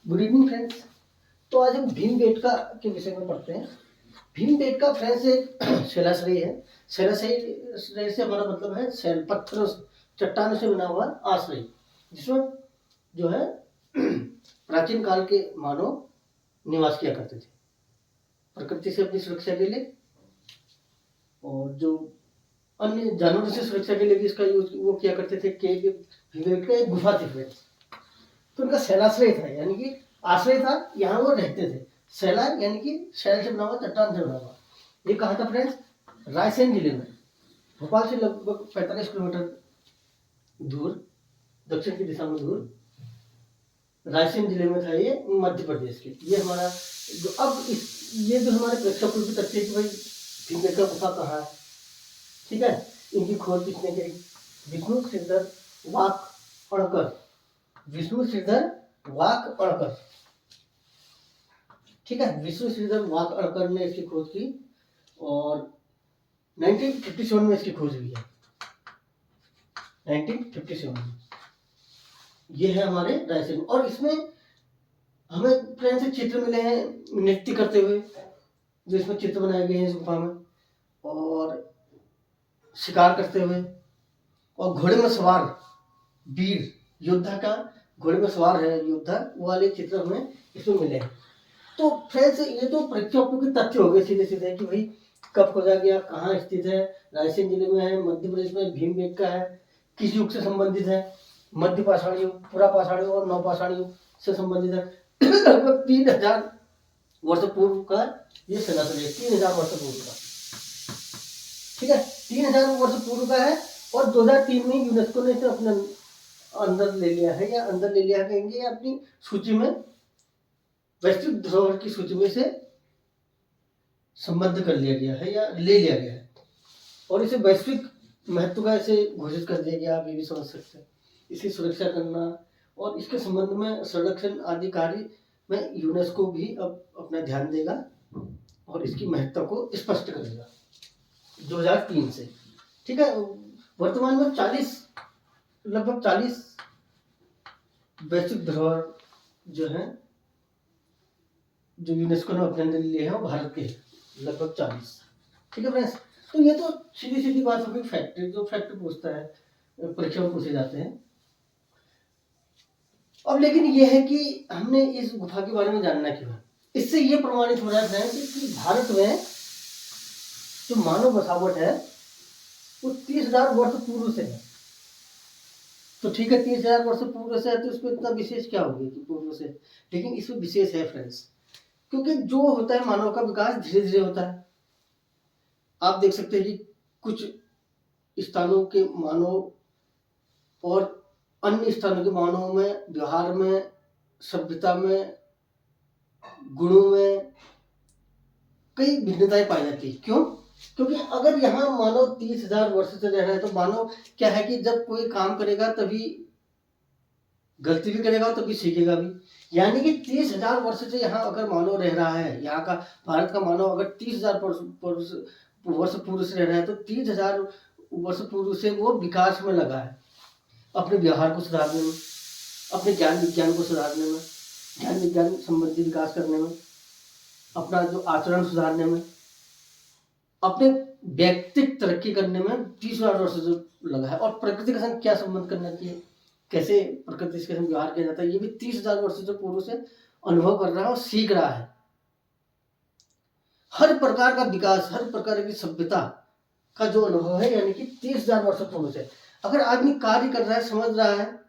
Good evening friends. तो आज हम भीमबेटका के विषय में पढ़ते हैं। भीमबेटका फ्रेंड्स एक शैलाश्रय है। शैलाश्रय से हमारा मतलब है शैल पत्थरों चट्टानों से बना हुआ आश्रय, जिसमें जो है प्राचीन काल के मानव निवास किया करते थे प्रकृति से अपनी सुरक्षा के लिए, और जो अन्य जानवरों से सुरक्षा के लिए भी इसका यूज वो किया करते थे। भीमबेटका एक गुफा थी फ्रेंड्स, तो उनका शैलाश्रय था, यानी कि आश्रय था, यहाँ वो रहते थे। शैला यानी कि शैल से बना हुआ, चट्टान से बना हुआ। ये कहाँ था फ्रेंड्स? रायसेन जिले में, भोपाल से लगभग 45 किलोमीटर दूर, दक्षिण की दिशा में दूर रायसेन जिले में था ये, मध्य प्रदेश के। ये हमारा जो अब इस ये जो हमारे प्रेक्षक भी तथ्य है कि भाई भीमबेटका गुफा कहाँ है, ठीक है। इनकी खोज किसने की? विष्णु श्रीधर वाक अणकर, विष्णु श्रीधर वाक अणकर, ठीक है। विष्णु श्रीधर वाक अणकर ने इसकी खोज की और 1957 में इसकी खोज हुई है। 1957 में ये है हमारे रायसेन। और इसमें हमें ट्रेन से चित्र मिले हैं नृत्य करते हुए, जो इसमें चित्र बनाए गए हैं इस गुफा में, और शिकार करते हुए, और घोड़े में सवार वीर योद्धा का, घोड़े में सवार है योद्धा, वो वाले चित्र हमें इसमें मिले हैं। तो फ्रेंड्स ये तो प्रेक्षकों के तथ्य हो गए सीधे सीधे कि भाई कब खोजा गया, कहाँ स्थित है, रायसेन जिले में है, मध्य प्रदेश में भीमबेटका है, किस युग से संबंधित है, मध्य पाषाण युग, पूरा पाषाण युग और नवपाषाण युग से संबंधित है। लगभग 3000 वर्ष पूर्व का ये शैलाश्रय है, 3000 वर्ष पूर्व का, ठीक है। 3000 वर्ष पूर्व का है और 2003 में यूनेस्को ने इसे अपने अंदर ले लिया है, या अंदर ले लिया कहेंगे, या अपनी सूची में, वैश्विक धरोहर की सूची में से संबद्ध कर लिया गया है या ले लिया गया है, और इसे वैश्विक महत्व का इसे घोषित कर दिया गया। आप ये भी समझ सकते हैं। इसकी सुरक्षा करना और इसके संबंध में संरक्षण आदि कार्य में यूनेस्को भी अब अपना ध्यान देगा और इसकी महत्ता को स्पष्ट करेगा 2003 से, ठीक है। वर्तमान में लगभग 40 वैश्विक धरोहर जो है, जो यूनेस्को ने अपने अंदर लिए हैं, वो भारत के लगभग 40, ठीक है फ्रेंड्स। तो ये तो सीधी सीधी बात होगी, फैक्ट जो फैक्ट पूछता है, परीक्षा में पूछे जाते हैं। अब लेकिन ये है कि हमने इस गुफा के बारे में जानना क्यों है। इससे ये प्रमाणित हो रहा है फ्रेंड्स कि भारत में जो मानव बसावट है वो 30,000 वर्ष पूर्व से है। तो ठीक है, 30,000 वर्ष पूर्व से है, तो इसमें इतना विशेष क्या होगी कि पूर्व से, लेकिन इसमें विशेष है फ्रेंड्स, क्योंकि जो होता है मानव का विकास धीरे धीरे होता है। आप देख सकते हैं कि कुछ स्थानों के मानव और अन्य स्थानों के मानव में, व्यवहार में, सभ्यता में, गुणों में कई भिन्नताएं पाई जाती है। क्यों? क्योंकि अगर यहाँ मानव 30,000 वर्ष से रह रहा है, तो मानव क्या है कि जब कोई काम करेगा तभी गलती भी करेगा और तभी सीखेगा भी। यानी कि 30,000 वर्ष से यहाँ अगर मानव रह रहा है, यहाँ का भारत का मानव अगर 30,000 वर्ष पूर्व से रह रहा है, तो 30,000 वर्ष पूर्व से वो विकास में लगा है, अपने व्यवहार को सुधारने में, अपने ज्ञान विज्ञान को सुधारने में, ज्ञान विज्ञान संबंधी विकास करने में, अपना जो आचरण सुधारने में, अपने व्यक्तिगत तरक्की करने में 30,000 वर्ष जो लगा है। और प्रकृति के संग क्या संबंध करना चाहिए, कैसे प्रकृति के संग व्यवहार किया जाता है, ये भी 30,000 वर्ष से पूर्व से अनुभव कर रहा है और सीख रहा है। हर प्रकार का विकास, हर प्रकार की सभ्यता का जो अनुभव है, यानी कि 30,000 वर्ष पूर्व से। अगर आदमी कार्य कर रहा है, समझ रहा है,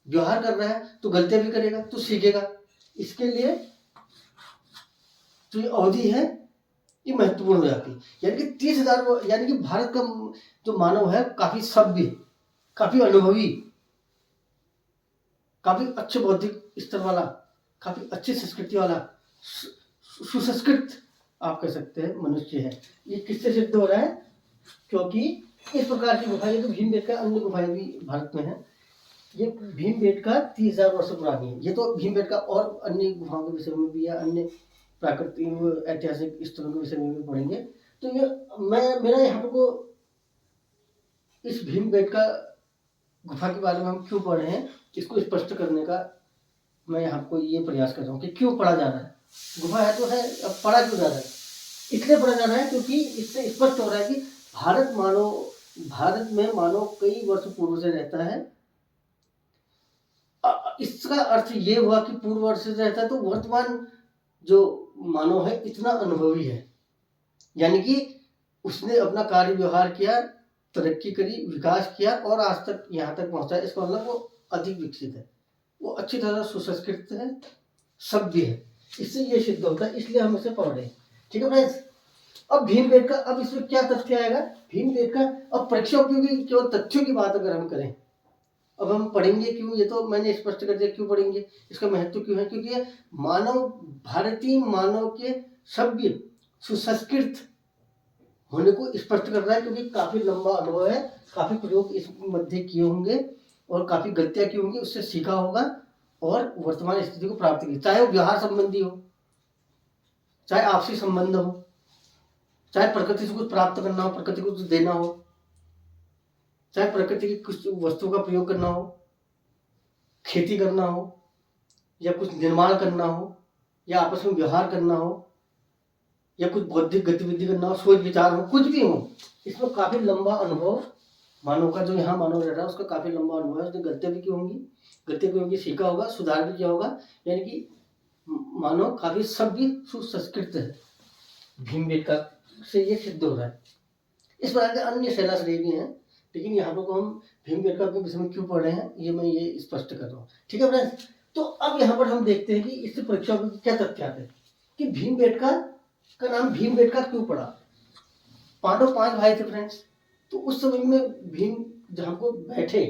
व्यवहार कर रहा है, तो गलतियां भी करेगा, तो सीखेगा। इसके लिए जो अवधि है ये महत्वपूर्ण हो जाती है। यानी कि 30,000, यानी कि भारत का जो मानव है काफी सभ्य, काफी अनुभवी, काफी अच्छे बौद्धिक स्तर वाला, काफी अच्छी संस्कृति वाला, सुसंस्कृत आप कह सकते हैं मनुष्य है। ये किससे सिद्ध हो रहा है? क्योंकि इस प्रकार की गुफाएं, तो भीमबेटका, अन्य गुफाएं भी भारत में है। ये भीमबेटका 30,000 वर्ष पुरानी है। ये तो भीमबेटका और अन्य गुफाओं के विषय में भी, या अन्य प्राकृतिक ऐतिहासिक स्थलों के विषय में भी पढ़ेंगे। तो ये मेरा यहाँ को इस भीमबेटका गुफा के बारे में हम क्यों पढ़ रहे हैं, इसको स्पष्ट करने का मैं आपको ये प्रयास कर रहा हूँ कि क्यों पढ़ा जा रहा है। गुफा है तो है, अब पढ़ा क्यों जा रहा है? इसलिए पढ़ा जा रहा है क्योंकि इससे स्पष्ट हो रहा है कि भारत में मानव कई वर्ष पूर्व से रहता है। इसका अर्थ ये हुआ कि पूर्व वर्ष से रहता है तो वर्तमान जो मानव है इतना अनुभवी है, यानी कि उसने अपना कार्य व्यवहार किया, तरक्की करी, विकास किया और आज तक यहाँ तक पहुंचा। इसका मतलब वो अधिक विकसित है, वो अच्छी तरह सुसंस्कृत है, सभ्य है। इससे ये सिद्ध होता है, इसलिए हम इसे पढ़ रहे हैं। ठीक है फ्रेंड्स। अब भीमबेटका, अब इसमें क्या तथ्य आएगा भीमबेटका। अब परीक्षा उपयोगी केवल तथ्यों की बात अगर हम करें, अब हम पढ़ेंगे क्यों, ये तो मैंने स्पष्ट कर दिया क्यों पढ़ेंगे, इसका महत्व क्यों है। क्योंकि भारतीय मानव के सभ्य सुसंस्कृत होने को स्पष्ट कर रहा है, क्योंकि काफी लंबा अनुभव है, काफी प्रयोग इस मध्य किए होंगे और काफी गलतियां की होंगी, उससे सीखा होगा और वर्तमान स्थिति को प्राप्त की। चाहे वो व्यवहार संबंधी हो, चाहे आपसी संबंध हो, चाहे प्रकृति से कुछ प्राप्त करना हो, प्रकृति को कुछ देना हो, चाहे प्रकृति की कुछ वस्तु का प्रयोग करना हो, खेती करना हो, या कुछ निर्माण करना हो, या आपस में व्यवहार करना हो, या कुछ बौद्धिक गतिविधि करना हो, सोच विचार हो, कुछ भी हो, इसमें काफी लंबा अनुभव मानव का, जो यहाँ मानव रह रहा है उसका काफी लंबा अनुभव है। उसने गलतियां भी की होंगी, सीखा होगा, सुधार भी किया होगा, यानी कि मानव काफी सभ्य सुसंस्कृत है। भीमबेटका से ये सिद्ध हो रहा है। इस प्रकार के अन्य शैलाश्रय भी हैं, लेकिन यहाँ पर हम भीमबेटका के विषय में क्यों पढ़ रहे हैं ये मैं ये स्पष्ट कर रहा हूँ। ठीक है फ्रेंड्स। तो अब यहाँ पर हम देखते हैं कि इससे परीक्षा में क्या तथ्य आते हैं कि भीमबेटका का नाम भीमबेटका क्यों पड़ा। पांडव 5 भाई थे फ्रेंड्स, तो उस समय में भीम जहाँ को बैठे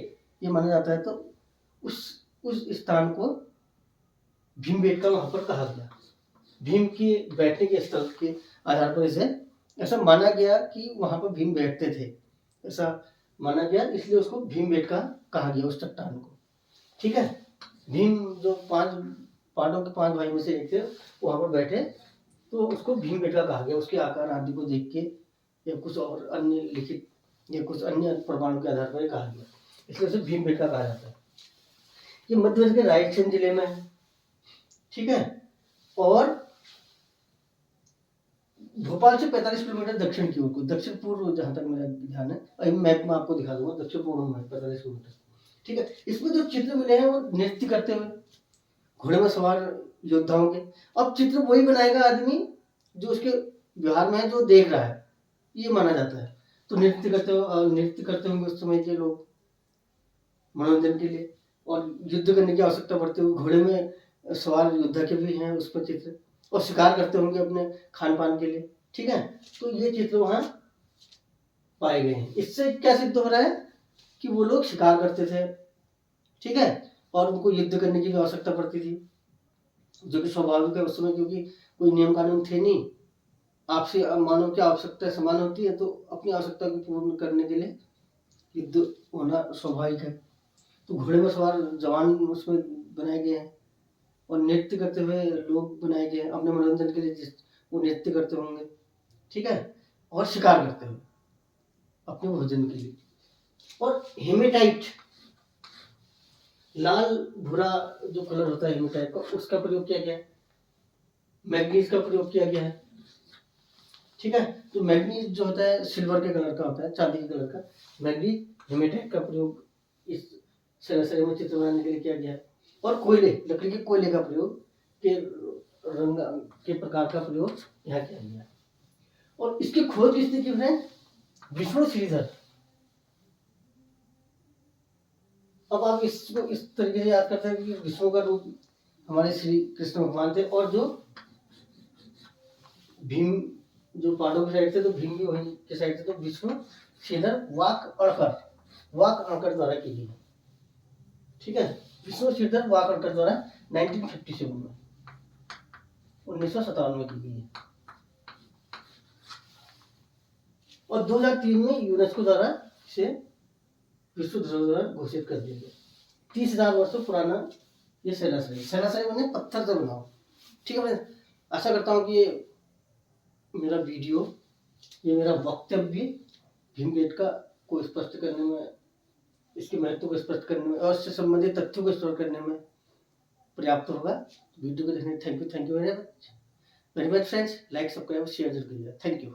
ये माना जाता है, तो उस स्थान को भीमबेटका वहां पर कहा गया। भीम के बैठने के स्थल के आधार पर इसे ऐसा माना गया कि वहां पर भीम बैठते थे, ऐसा माना गया, इसलिए उसको भीमबेटका कहा गया उस चट्टान को। ठीक है। भीम जो पांडवों के 5 भाई में से एक थे, वहां पर बैठे तो उसको भीमबेटका कहा गया। उसके आकार आदि को देख के या कुछ और अन्य लिखित या कुछ अन्य प्रमाणों के आधार पर कहा गया, इसलिए उसे भीमबेटका कहा जाता है। ये मध्य प्रदेश के रायसेन जिले में है। ठीक है। और भोपाल से 45 किलोमीटर दक्षिण की ओर को, दक्षिण पूर्व जहां तक मेरा ध्यान है, अभी मैप में आपको दिखा दूंगा, दक्षिण पूर्व में 45 किलोमीटर। ठीक है। इसमें जो चित्र मिले हैं वो नृत्य करते हुए घोड़े में सवार योद्धाओं के। अब चित्र वही बनाएगा आदमी जो उसके व्यवहार में है, जो देख रहा है, ये माना जाता है। तो नृत्य करते होंगे उस समय के लोग मनोरंजन के लिए, और युद्ध करने की आवश्यकता पड़ती है, घोड़े में सवार योद्धा के भी हैं उस पर चित्र, और शिकार करते होंगे अपने खान पान के लिए। ठीक है। तो ये चित्र वहां पाए गए हैं। इससे क्या सिद्ध हो रहा है कि वो लोग शिकार करते थे। ठीक है। और उनको युद्ध करने की भी आवश्यकता पड़ती थी, जो कि स्वाभाविक है उस समय, क्योंकि कोई नियम कानून थे नहीं। आपसे मानव की आवश्यकता समान होती है, तो अपनी आवश्यकता को पूर्ण करने के लिए युद्ध होना स्वाभाविक है। तो घोड़े में सवार जवान उसमें बनाए गए हैं, और नृत्य करते हुए लोग बनाए गए हैं अपने मनोरंजन के लिए, वो नृत्य करते होंगे। ठीक है। और शिकार करते हुए अपने भोजन के लिए। और हेमेटाइट, लाल भूरा जो कलर होता है हेमेटाइट का, उसका प्रयोग किया गया है। मैग्नीज का प्रयोग किया गया है। ठीक है। तो मैग्नीज जो होता है सिल्वर के कलर का होता है, चांदी के कलर का। मैग्नीज हेमेटाइट का प्रयोग इस शैलाश्रय में चित्र बनाने के लिए किया गया है। और कोयले, लकड़ी के कोयले का प्रयोग के रंग के प्रकार का प्रयोग यहाँ किया गया है। और इसकी खोज किसने की है? विष्णु श्रीधर। अब आप इसको इस तरीके से याद करते हैं कि विष्णु का रूप हमारे श्री कृष्ण भगवान थे, और जो भीम जो पांडव की साइड थे तो भीम भी वहीं के साइड थे, तो विष्णु श्रीधर वाक अणकर द्वारा की गई। ठीक है। विष्णु श्रीधर वाक अणकर द्वारा 1957 में 1957 में की गई है। और 2003 में यूनेस्को द्वारा इसे विश्व धरोहर घोषित कर दिया गया। 30,000 वर्षों पुराना ये शैलाश्रय मैंने पत्थर से बना हो। ठीक है। मैं आशा करता हूँ कि ये मेरा वीडियो, ये मेरा वक्तव्य भीमबेटका को स्पष्ट करने में, इसके महत्व को स्पष्ट करने में और इससे संबंधित तथ्यों को स्पष्ट करने में पर्याप्त होगा। वीडियो को देखने thank you very much friends. Like subscribe share जरूर कीजिएगा। Thank you.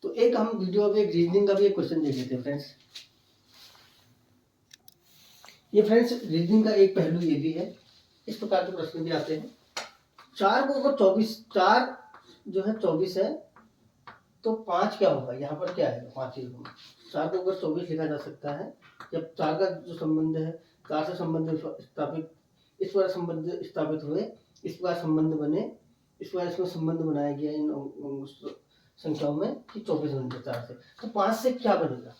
तो एक हम वीडियो में एक रीजनिंग का भी एक क्वेश्चन देख लेते हैं फ्रेंड्स। ये फ्रेंड्स रीजनिंग का एक पहलू ये भी है, इस प्रकार के प्रश्न भी आते हैं। 4 को अगर 24, 4 जो है 24 है तो 5 क्या होगा, यहाँ पर क्या है 5 चीज होगा। 4 को अगर 24 लिखा जा सकता है, जब 4 का जो संबंध है 4 से संबंध स्थापित, इस प्रकार संबंध स्थापित हुए, इस प्रकार संबंध बने, इस प्रकार इसमें संबंध बनाया गया इन संख्याओं में कि 24 बनते 4 से, तो 5 से क्या बनेगा,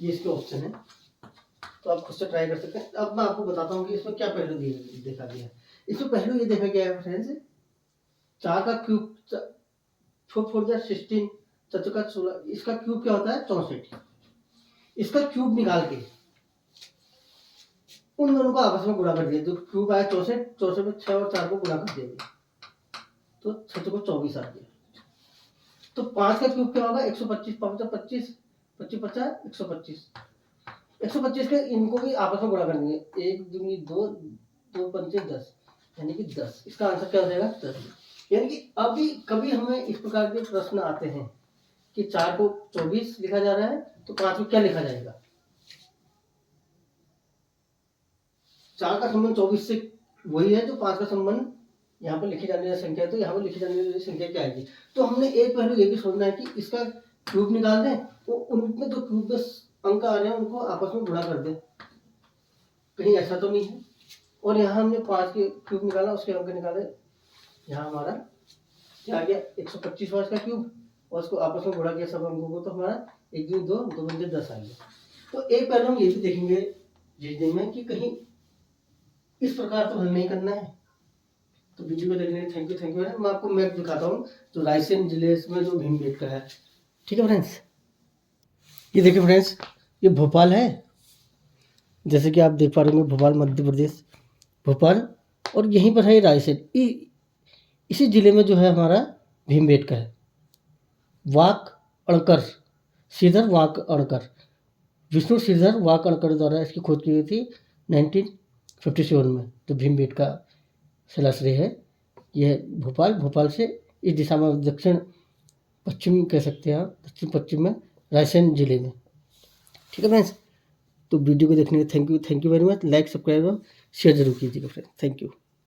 ये इसके ऑप्शन है। तो आप खुद से ट्राई कर सकते हैं। अब मैं आपको बताता हूँ कि इसमें क्या पहलू देखा गया है। इसमें पहलू ये देखा गया है फ्रेंड्स, 4 का क्यूब 4 जा 16, 4 का 16, इसका क्यूब क्या होता है 64। इसका क्यूब निकाल के उन दोनों को आपस में गुणा कर दिया, जो क्यूब आया 64, 64 में 6 और 4 को गुणा कर दिया तो 6 को 24 आ गया। तो 5 का क्यूब क्या होगा 125, 5 25, 25 50 125, 125 के इनको भी आपस में गुणा कर देंगे, 1 दूनी 2, 2 पंचे 10, यानी कि 10। इसका आंसर क्या हो जाएगा 10। यानी कि अभी कभी हमें इस प्रकार के प्रश्न आते हैं कि 4 को 24 लिखा जा रहा है तो 5 को क्या लिखा जाएगा। 4 का संबंध 24 से वही है जो 5 का संबंध यहाँ पर लिखी जाने वाली संख्या है, तो यहाँ पर लिखी जाने वाली संख्या क्या आएगी। तो हमने एक पहलू ये भी सोचना है कि इसका क्यूब निकाल दें, तो उनमें जो क्यूब में अंक आ रहे हैं उनको आपस में गुणा कर दें, कहीं ऐसा तो नहीं है। और यहाँ हमने 5 के क्यूब निकाला, उसके अंक निकाले, यहाँ हमारा क्या आ गया 125 वाट का क्यूब, और उसको आपस में गुणा किया सब अंकों को, तो हमारा 1 2 2 2 बंदे 10 आ गया। तो एक पहलू हम ये भी देखेंगे रीजनिंग में कि कहीं इस प्रकार तो हल नहीं करना है। तो वीडियो को देखने के लिए थैंक यू। मैं आपको मैप दिखाता हूँ जो रायसेन जिले में जो भीमबेटका है। ठीक है फ्रेंड्स, ये देखिए फ्रेंड्स, ये भोपाल है, जैसे कि आप देख पा रहे होंगे भोपाल मध्य प्रदेश, भोपाल, और यहीं पर है रायसेन। इसी जिले में जो है हमारा भीमबेटका है। वाक अणकर, श्रीधर वाक अणकर, विष्णु श्रीधर वाक अणकर द्वारा इसकी खोज की गई थी 1957 में। तो भीमबेटका जलाशय है यह भोपाल से इस दिशा में दक्षिण पश्चिम कह सकते हैं आप, दक्षिण पश्चिम में रायसेन जिले में। ठीक है फ्रेंड्स, तो वीडियो को देखने के लिए thank you very much. Like subscribe और शेयर जरूर कीजिएगा फ्रेंड्स। Thank you.